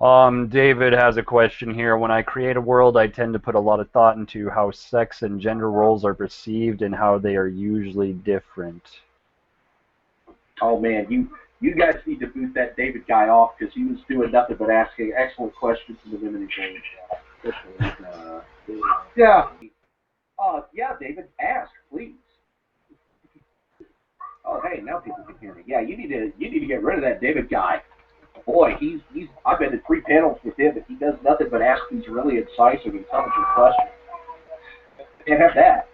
David has a question here. When I create a world, I tend to put a lot of thought into how sex and gender roles are perceived and how they are usually different. Oh man, you guys need to boot that David guy off because he was doing nothing but asking excellent questions to the women in yeah. Yeah, David, ask, please. Oh, hey, now people can hear me. Yeah, you need to get rid of that David guy. Boy, he's I've been in 3 panels with him, and he does nothing but ask these really incisive, intelligent questions. Can't have that.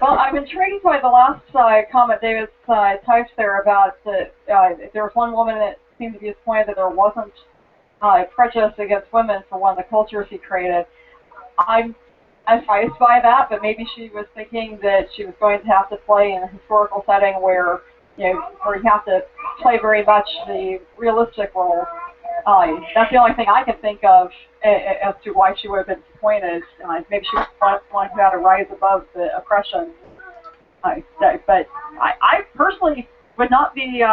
Well, I'm intrigued by the last comment David typed there about the, there was one woman that seemed to be disappointed that there wasn't prejudice against women for one of the cultures he created. I'm surprised by that, but maybe she was thinking that she was going to have to play in a historical setting where, where you have to play very much the realistic role. That's the only thing I can think of as to why she would have been disappointed. Maybe she was one who had to rise above the oppression. But I personally would not be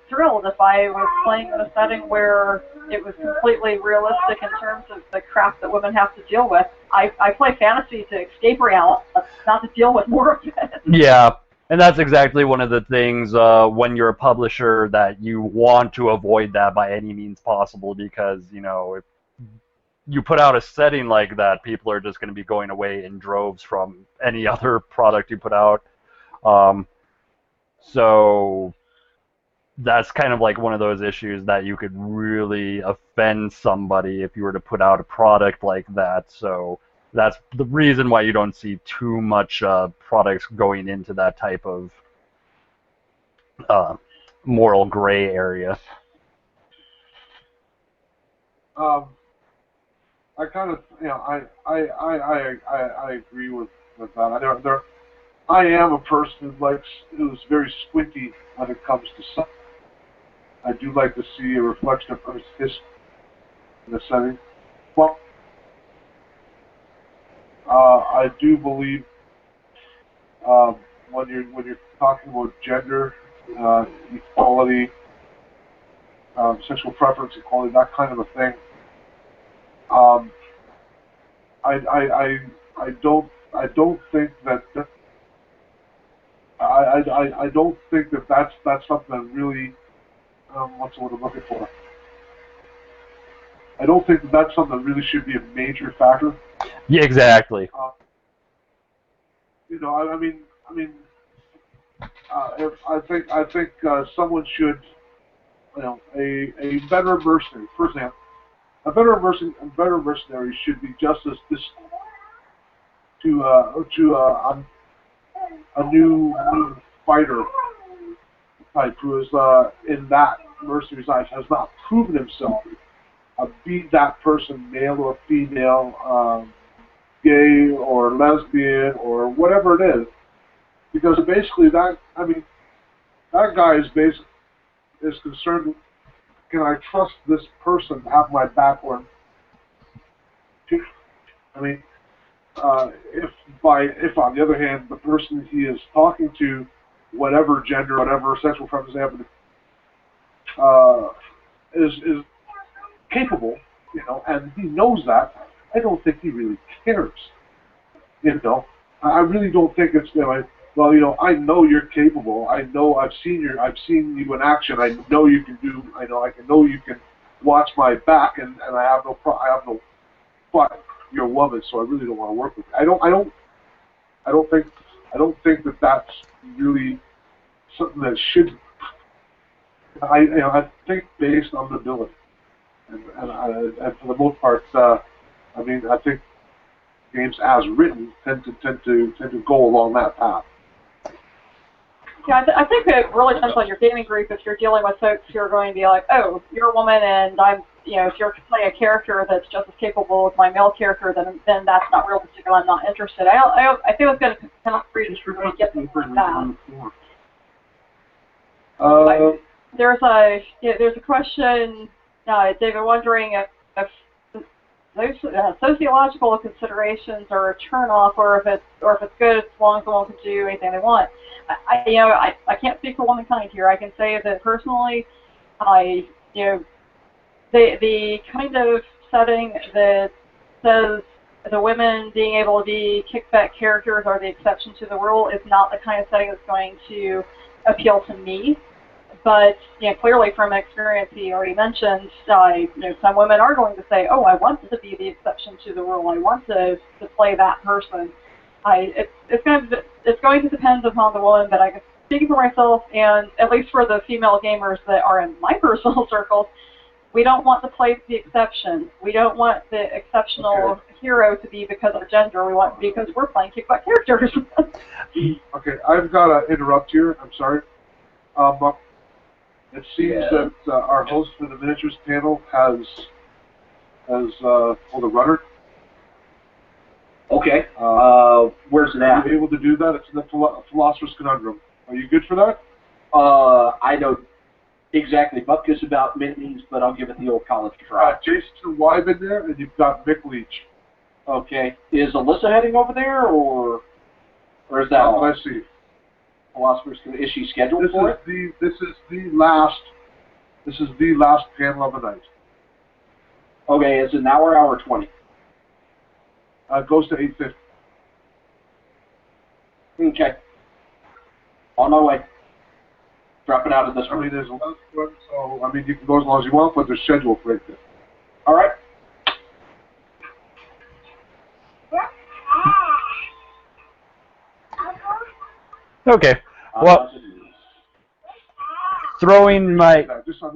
thrilled if I was playing in a setting where it was completely realistic in terms of the crap that women have to deal with. I play fantasy to escape reality, not to deal with more of it. Yeah, and that's exactly one of the things when you're a publisher that you want to avoid that by any means possible because, if you put out a setting like that, people are just going to be going away in droves from any other product you put out. Um, so that's kind of like one of those issues that you could really offend somebody if you were to put out a product like that. So that's the reason why you don't see too much products going into that type of uh, moral gray area. Um, I kind of, I agree with that. I am a person who's very squinty when it comes to something. I do like to see a reflection of his history in the setting. Well, I do believe when you're talking about gender equality, sexual preference equality, that kind of a thing. Um, I don't think that I don't think that that's something that really what's the word I'm looking for. I don't think that that's something that really should be a major factor. Yeah, exactly. I mean, if I think someone should, a better mercenary, for example, a better mercenary should be just as this to a new fighter type who is in that mercenary's eyes has not proven himself. Be that person male or female, gay or lesbian or whatever it is, because basically that guy is concerned. Can I trust this person to have my back? Or I mean, if on the other hand the person he is talking to, whatever gender, whatever sexual preference they have, is capable, and he knows that, I don't think he really cares. I really don't think it's well, I know you're capable. I know I've seen you in action. I know you can do. I know you can watch my back, and I have no. But you're a woman, so I really don't want to work with you. I don't think that that's really something that should. I think based on the ability, and for the most part, I think games as written tend to go along that path. Yeah, I think it really depends on your gaming group. If you're dealing with folks who are going to be like, oh, you're a woman, and I'm, if you're playing a character that's just as capable as my male character, then that's not realistic, and I'm not interested. I think it's going to kind of free to really get them for that. There's a question, David, wondering if sociological considerations are a turn-off, or if it's good as long as the woman can do anything they want. I can't speak for womankind here. I can say that personally, the kind of setting that says the women being able to be kickback characters are the exception to the rule is not the kind of setting that's going to appeal to me. But clearly from experience he already mentioned, some women are going to say, oh, I want to be the exception to the rule. I want to play that person. It's going to depend upon the woman, but I guess speaking for myself, and at least for the female gamers that are in my personal circles, we don't want to play the exception. We don't want the exceptional hero to be because of gender. We want it to be because we're playing kickback characters. Okay, I've got to interrupt here. I'm sorry. It seems that our host for the miniatures panel has pulled a runner. Okay. Where's it at? Are you able to do that? It's in the Philosopher's Conundrum. Are you good for that? I don't exactly bupkis about minis, but I'll give it the old college try. Jason Wybe in there, and you've got Mick Leach. Okay. Is Alyssa heading over there, or is that? I see. Philosopher's Conundrum. Is she scheduled for it? This is the last panel of the night. Okay. Is it an hour 20? It goes to 8:50. Okay. On my way. Dropping out of this room. I mean, there's a lot of fun, so I mean, you can go as long as you want, but there's scheduled for 8:50. All right. Okay. Well, throwing my... Just let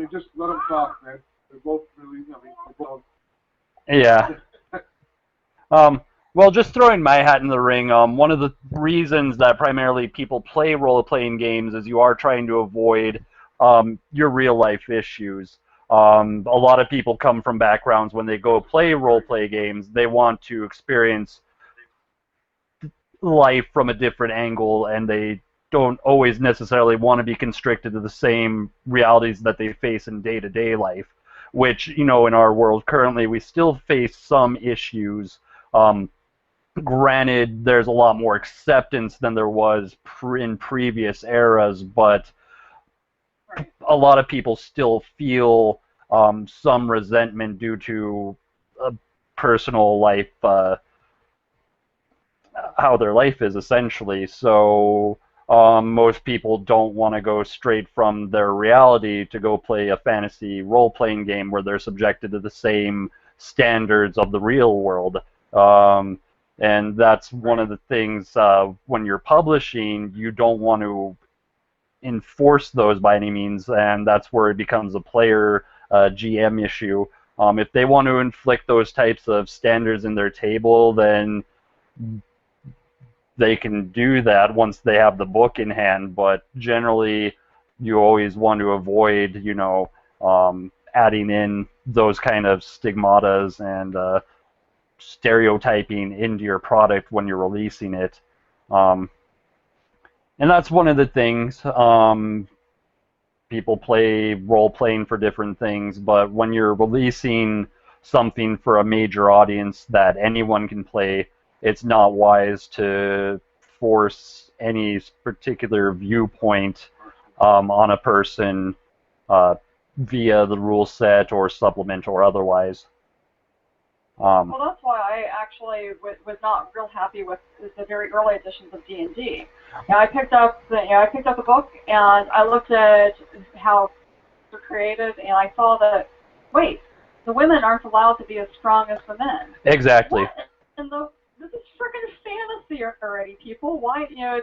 them talk, man. They're both really, they're both... Yeah. Well, just throwing my hat in the ring, one of the reasons that primarily people play role-playing games is you are trying to avoid your real-life issues. A lot of people come from backgrounds when they go play role-play games, they want to experience life from a different angle, and they don't always necessarily want to be constricted to the same realities that they face in day-to-day life, which, in our world currently, we still face some issues. Granted, there's a lot more acceptance than there was in previous eras, but a lot of people still feel some resentment due to personal life, how their life is, essentially. So most people don't want to go straight from their reality to go play a fantasy role-playing game where they're subjected to the same standards of the real world. And that's one of the things, when you're publishing, you don't want to enforce those by any means, and that's where it becomes a player GM issue. If they want to inflict those types of standards in their table, then they can do that once they have the book in hand, but generally you always want to avoid, adding in those kind of stigmatas and stereotyping into your product when you're releasing it. And that's one of the things. People play role-playing for different things, but when you're releasing something for a major audience that anyone can play, it's not wise to force any particular viewpoint on a person via the rule set or supplement or otherwise. Well, that's why I actually was not real happy with the very early editions of D&D. I picked up the book and I looked at how they're created, and I saw that wait, the women aren't allowed to be as strong as the men. Exactly. What? And this is freaking fantasy already, people. Why do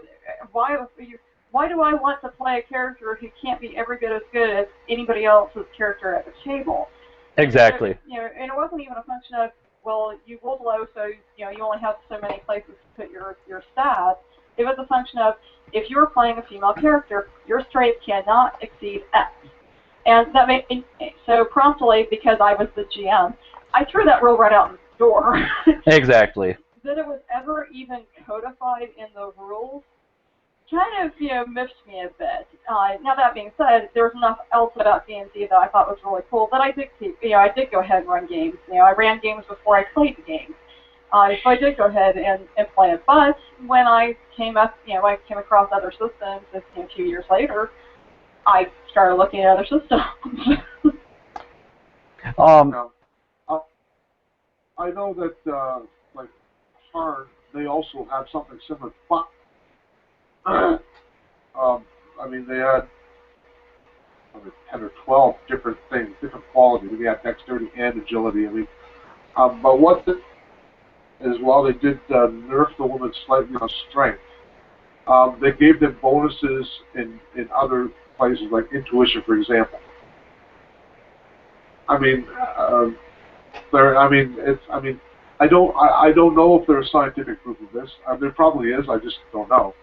I want to play a character who can't be every bit as good as anybody else's character at the table? Exactly. And it wasn't even a function of, well, you rolled low, so you only have so many places to put your stats. It was a function of, if you're playing a female character, your strength cannot exceed X. And that made so promptly, because I was the GM, I threw that rule right out the door. Exactly. That it was ever even codified in the rules kind of, miffed me a bit. Now that being said, there was enough else about D&D that I thought was really cool that I did keep. I did go ahead and run games. I ran games before I played the games. So I did go ahead and play it. But when I came across other systems, a few years later, I started looking at other systems. Now, I know that like Harn, they also had something similar, but I mean they had 10 or 12 different things, different qualities. They had dexterity and agility. I mean, but what as well, they did nerf the woman slightly on strength. They gave them bonuses in other places, like intuition, for example. I mean, I don't know if there's scientific proof of this. There probably is. I just don't know.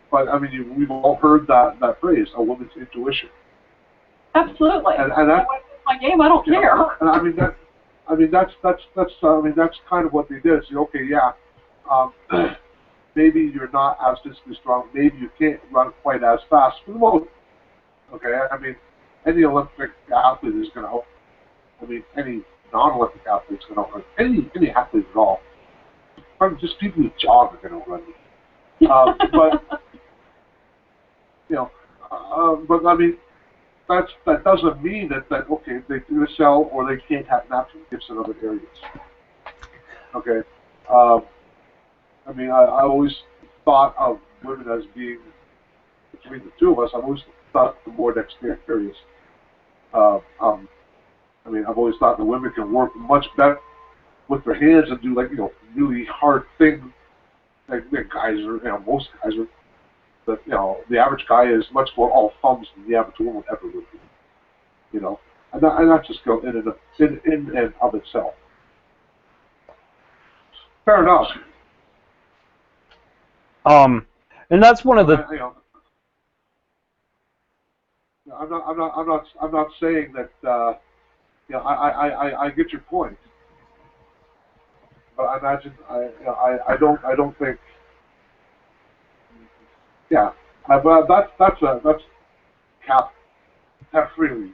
But I mean, we've all heard that phrase, a woman's intuition. Absolutely. And that, my game, I don't care. And that's kind of what they did. So, okay, yeah, maybe you're not as physically strong. Maybe you can't run quite as fast for the moment. Okay, I mean, any Olympic athlete is going to. I mean, any non-Olympic athlete is going to run. Any athlete at all. Just people who jog are going to run. But you know, but I mean, that doesn't mean that okay, they do excel or they can't have natural gifts in other areas. Okay, I mean, I always thought of women as being, between the two of us, I've always thought the more dexterous. I mean, I've always thought the women can work much better with their hands and do really hard things. Like guys are, most guys are. But the average guy is much more all thumbs than the average woman ever would be. And that's just go in and of itself. Fair enough. And that's one of the. I'm not saying that. I get your point, but I imagine I don't think. Yeah, but that's freely.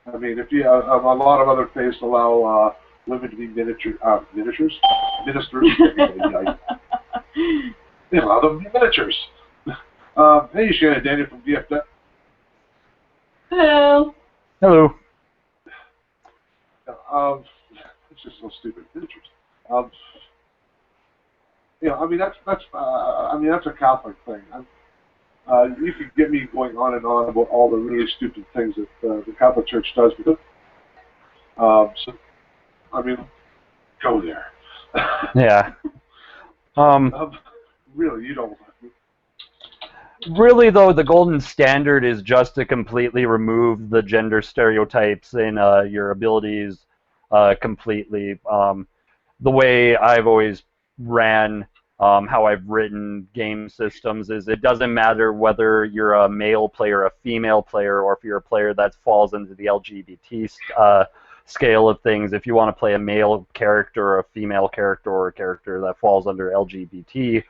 I mean, if you a lot of other faiths allow women to be ministers. They allow them to be miniatures. Hey, Shannon, Daniel from DFW. Hello. Hello. It's just so stupid. Miniatures. I mean that's a Catholic thing. You could get me going on and on about all the really stupid things that the Catholic Church does. So, I mean, go there. Yeah. Really, you don't. Really, though, the golden standard is just to completely remove the gender stereotypes in your abilities completely. The way I've always ran, how I've written game systems is it doesn't matter whether you're a male player, a female player, or if you're a player that falls into the LGBT scale of things. If you want to play a male character, or a female character, or a character that falls under LGBT,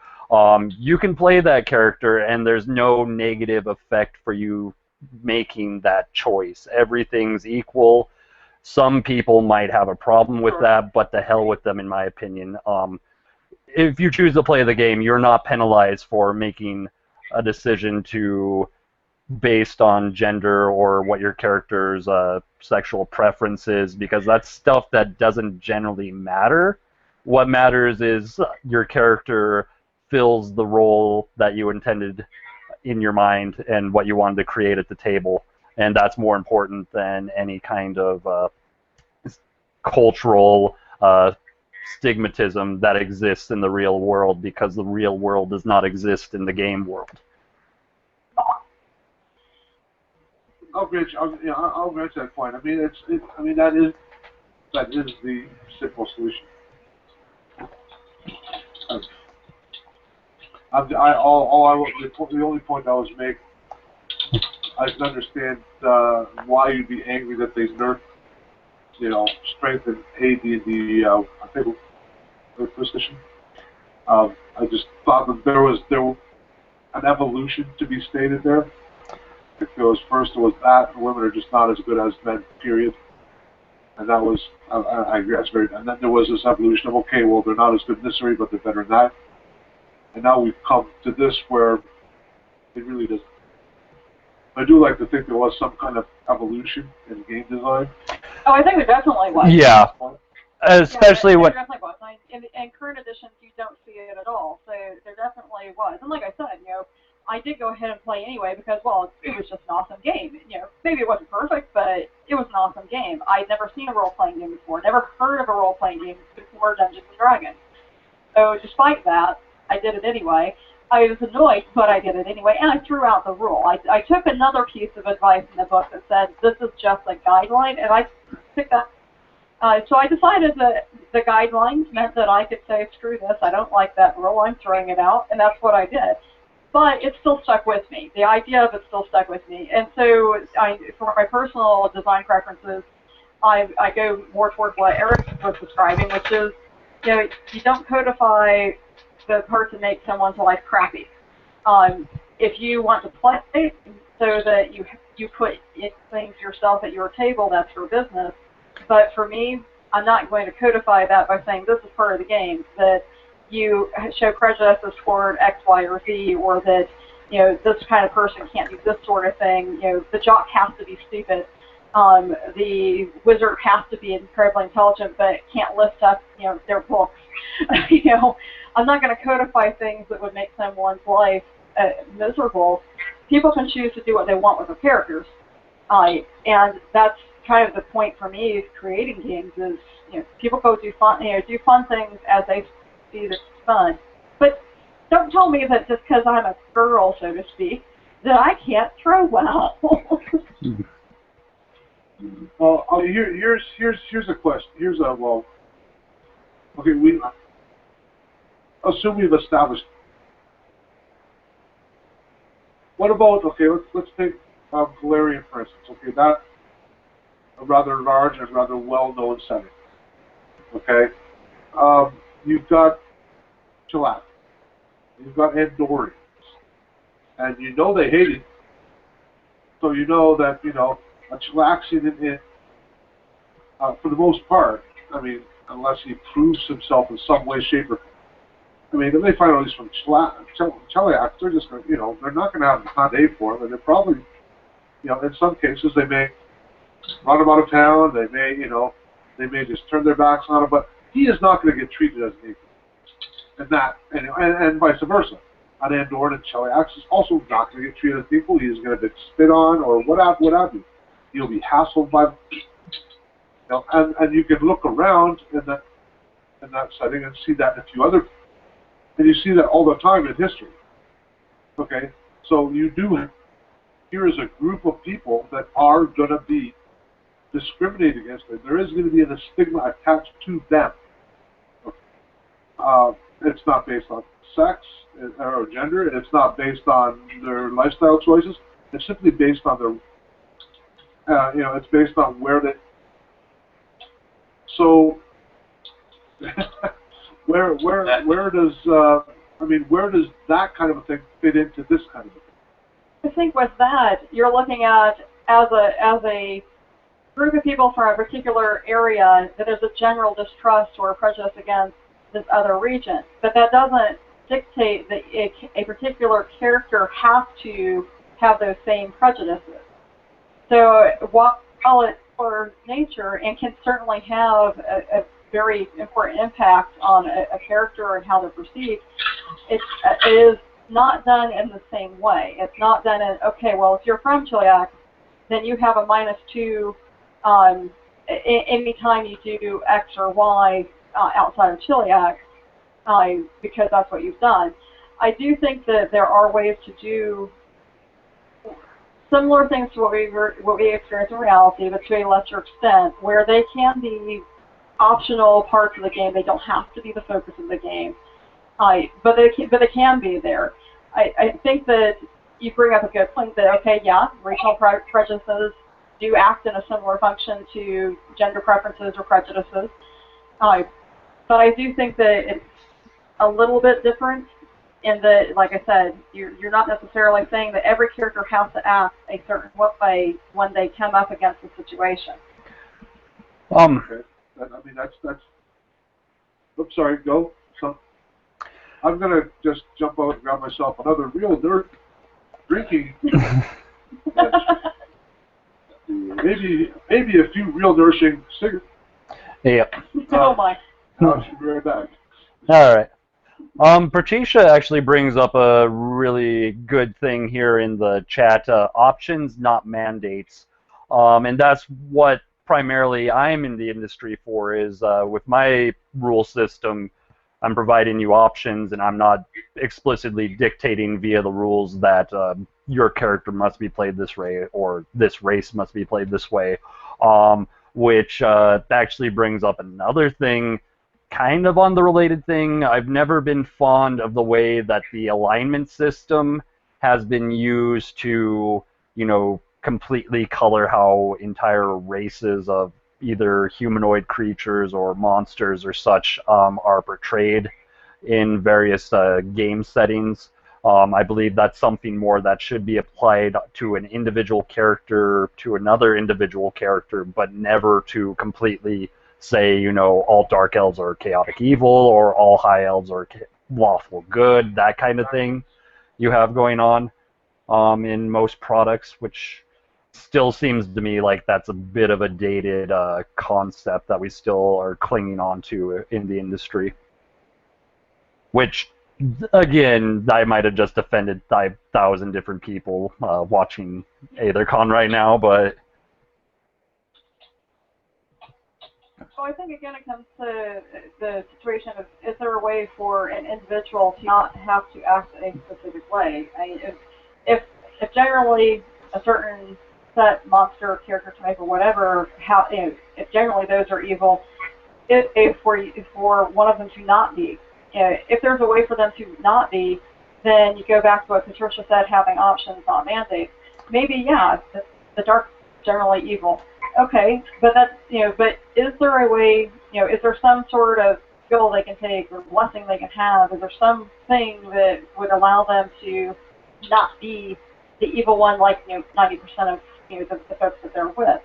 you can play that character, and there's no negative effect for you making that choice. Everything's equal. Some people might have a problem with that, but the hell with them, in my opinion. If you choose to play the game, you're not penalized for making a decision based on gender or what your character's sexual preference is, because that's stuff that doesn't generally matter. What matters is your character fills the role that you intended in your mind and what you wanted to create at the table, and that's more important than any kind of cultural stigmatism that exists in the real world, because the real world does not exist in the game world. I'll grant that point. I mean, that is the simple solution. The only point I was making, I can understand why you'd be angry that they nerfed, strength in AD&D, I think, position. I just thought that there was an evolution to be stated there. Because first it was that women are just not as good as men, period. And that was, I agree, that's very. And then there was this evolution of, okay, well, they're not as good in this area, but they're better in that. And now we've come to this where it really doesn't. I do like to think there was some kind of evolution in game design. Oh, I think there definitely was. Yeah, especially yeah, when. there definitely was. In current editions, you don't see it at all. So there definitely was. And like I said, I did go ahead and play anyway because, well, it was just an awesome game. Maybe it wasn't perfect, but it was an awesome game. I'd never seen a role-playing game before, never heard of a role-playing game before Dungeons & Dragons. So despite that, I did it anyway. I was annoyed, but I did it anyway, and I threw out the rule. I took another piece of advice in the book that said, this is just a guideline, and I picked that. So I decided that the guidelines meant that I could say, screw this, I don't like that rule, I'm throwing it out, and that's what I did. But it still stuck with me. The idea of it still stuck with me. And so for my personal design preferences, I go more toward what Erik was describing, which is, you don't codify the part to make someone's life crappy. If you want to play so that you put things yourself at your table, that's your business. But for me, I'm not going to codify that by saying this is part of the game, that you show prejudices toward X, Y, or Z, or that this kind of person can't do this sort of thing. The jock has to be stupid. The wizard has to be incredibly intelligent, but can't lift up their books. I'm not going to codify things that would make someone's life miserable. People can choose to do what they want with their characters, and that's kind of the point for me creating games is people go do fun things as they see that's fun. But don't tell me that just because I'm a girl, so to speak, that I can't throw well. Well, here's a question. Okay, we assume we've established. What about, let's take Galarian, for instance. Okay, that's a rather large and rather well-known setting. Okay, you've got Shellac, you've got Andorians, and they hate it. So that a Shellaxian for the most part, unless he proves himself in some way, shape, or they may find out he's from Cheliax, they're just going they're not going to have the time to aid for him, and they're probably, in some cases they may run him out of town, they may just turn their backs on him, but he is not going to get treated as an equal. And vice versa. An Andoran and Cheliax is also not going to get treated as equal. He is going to be spit on or what have you. He'll be hassled by, and you can look around in that setting and see that in a few other, and you see that all the time in history. Okay, so here is a group of people that are going to be discriminated against. There is going to be a stigma attached to them. It's not based on sex or gender, and it's not based on their lifestyle choices. It's simply based on their it's based on where they. So, where does that kind of a thing fit into this kind of a thing? I think with that, you're looking at as a group of people from a particular area that there's a general distrust or prejudice against this other region, but that doesn't dictate that a particular character has to have those same prejudices. So while it's for nature and can certainly have a very important impact on a character and how they're perceived, it is not done in the same way. It's not done in, okay, well, if you're from Cheliax, then you have a -2 anytime you do X or Y outside of Cheliax, because that's what you've done. I do think that there are ways to do similar things to what we experience in reality, but to a lesser extent, where they can be optional parts of the game. They don't have to be the focus of the game, but they can be there. I think that you bring up a good point that, okay, yeah, regional prejudices do act in a similar function to gender preferences or prejudices, but I do think that it's a little bit different in that, like I said, you're not necessarily saying that every character has to act a certain way when they come up against the situation. Okay. That's. Oops, sorry. Go. So, I'm gonna just jump out and grab myself another real nerd drinking Maybe a few real nourishing cigarettes. Yep. Oh my. I'll be right back. All right. Patricia actually brings up a really good thing here in the chat, options, not mandates. And that's what primarily I'm in the industry for, is with my rule system, I'm providing you options, and I'm not explicitly dictating via the rules that your character must be played this way or this race must be played this way, which actually brings up another thing, kind of on the related thing. I've never been fond of the way that the alignment system has been used to, completely color how entire races of either humanoid creatures or monsters or such are portrayed in various game settings. I believe that's something more that should be applied to an individual character, to another individual character, but never to completely say, all dark elves are chaotic evil or all high elves are lawful good, that kind of thing you have going on in most products, which still seems to me like that's a bit of a dated concept that we still are clinging on to in the industry. Which, again, I might have just offended 5,000 different people watching AetherCon right now, but... Well, I think again it comes to the situation of, is there a way for an individual to not have to act a specific way? I mean, if generally a certain set monster, character type, or whatever, if generally those are evil, for one of them to not be, if there's a way for them to not be, then you go back to what Patricia said, having options, not mandates. Maybe, yeah, the dark generally evil. Okay, but that's, but is there a way, is there some sort of skill they can take or blessing they can have? Is there something that would allow them to not be the evil one, like, 90% of, the folks that they're with?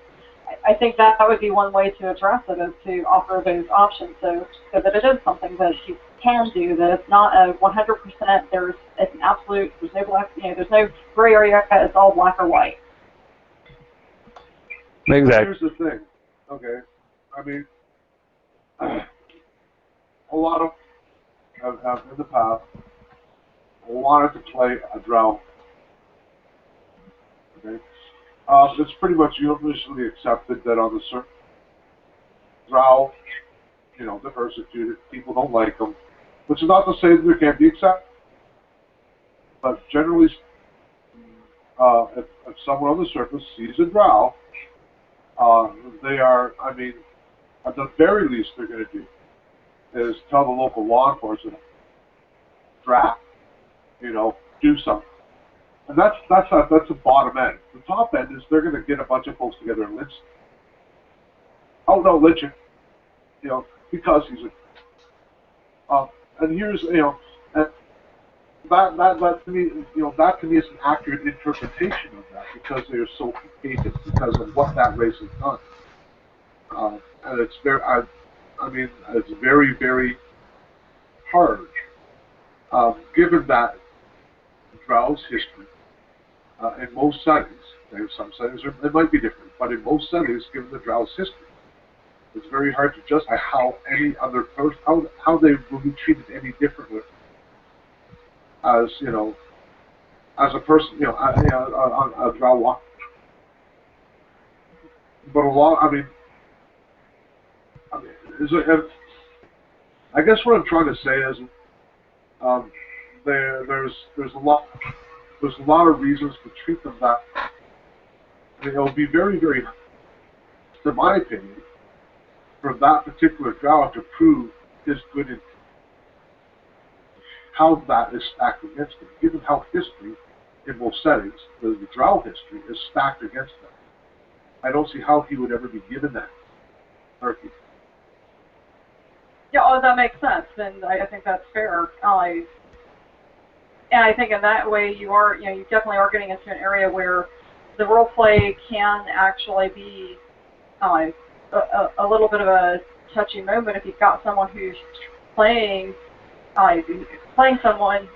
I think that would be one way to address it, is to offer those options so that it is something that you can do, that it's not a 100%, it's an absolute, there's no black, there's no gray area, it's all black or white. Exactly. Here's the thing, okay? I mean, a lot of have in the past wanted to play a drow. Okay, it's pretty much universally accepted that on the surface, drow, they're persecuted. People don't like them, which is not to say that there can't be exceptions. But generally, if someone on the surface sees a drow, they are, I mean, at the very least they're going to do is tell the local law enforcement, draft, do something. And that's the bottom end. The top end is they're going to get a bunch of folks together and lynch. Oh no, lynch him, because he's a. And here's, and that to me, that to me is an accurate interpretation of that, because they are so hated because of what that race has done. And it's very, it's very, very hard, given that Drow's history, in most settings, some settings it might be different, but in most settings, given the Drow's history, it's very hard to justify how any other person, how they will be treated any differently as, as a person, a Drow walker. But a lot, I guess what I'm trying to say is, there's a lot of reasons to treat them that. It will be very, very, in my opinion, for that particular Drow to prove his good intent. How that is stacked against him, given how history in most settings, the Drow history is stacked against them. I don't see how he would ever be given that turkey. Yeah, that makes sense, and I think that's fair. And I think in that way you are, you definitely are getting into an area where the role play can actually be a little bit of a touchy moment if you've got someone who's playing someone,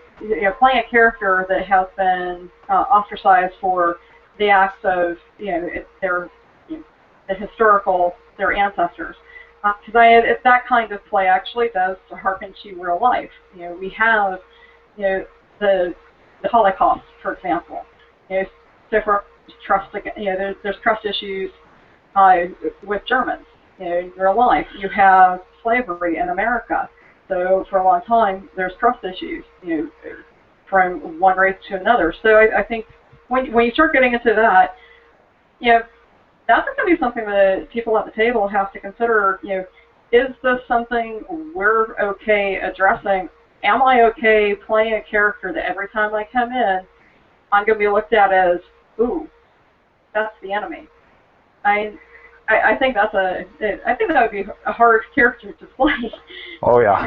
playing a character that has been ostracized for the acts of, their, the historical, their ancestors. Because that kind of play actually does harken to real life. We have, the Holocaust, for example. So for trust, there's trust issues with Germans. In real life, you have slavery in America. So for a long time, there's trust issues, from one race to another. So I think when you start getting into that, that's going to be something that people at the table have to consider. Is this something we're okay addressing? Am I okay playing a character that every time I come in, I'm going to be looked at as, ooh, that's the enemy? I think I think that would be a hard character to play. Oh yeah.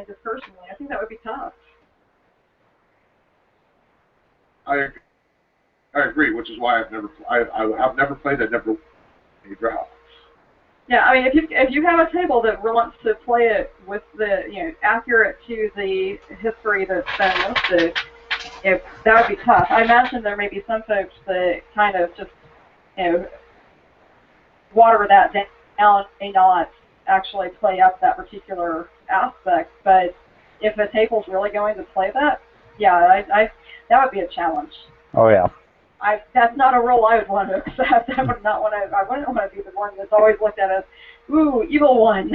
Just personally, I think that would be tough. I agree, which is why I've never played. I've never played draft. Yeah, I mean, if you have a table that wants to play it with the accurate to the history that's been listed, that would be tough. I imagine there may be some folks that kind of just water that down, may not actually play up that particular aspect. But if a table's really going to play that, yeah, that would be a challenge. Oh yeah. That's not a role I would want to accept. I wouldn't want to be the one that's always looked at as, ooh, evil one.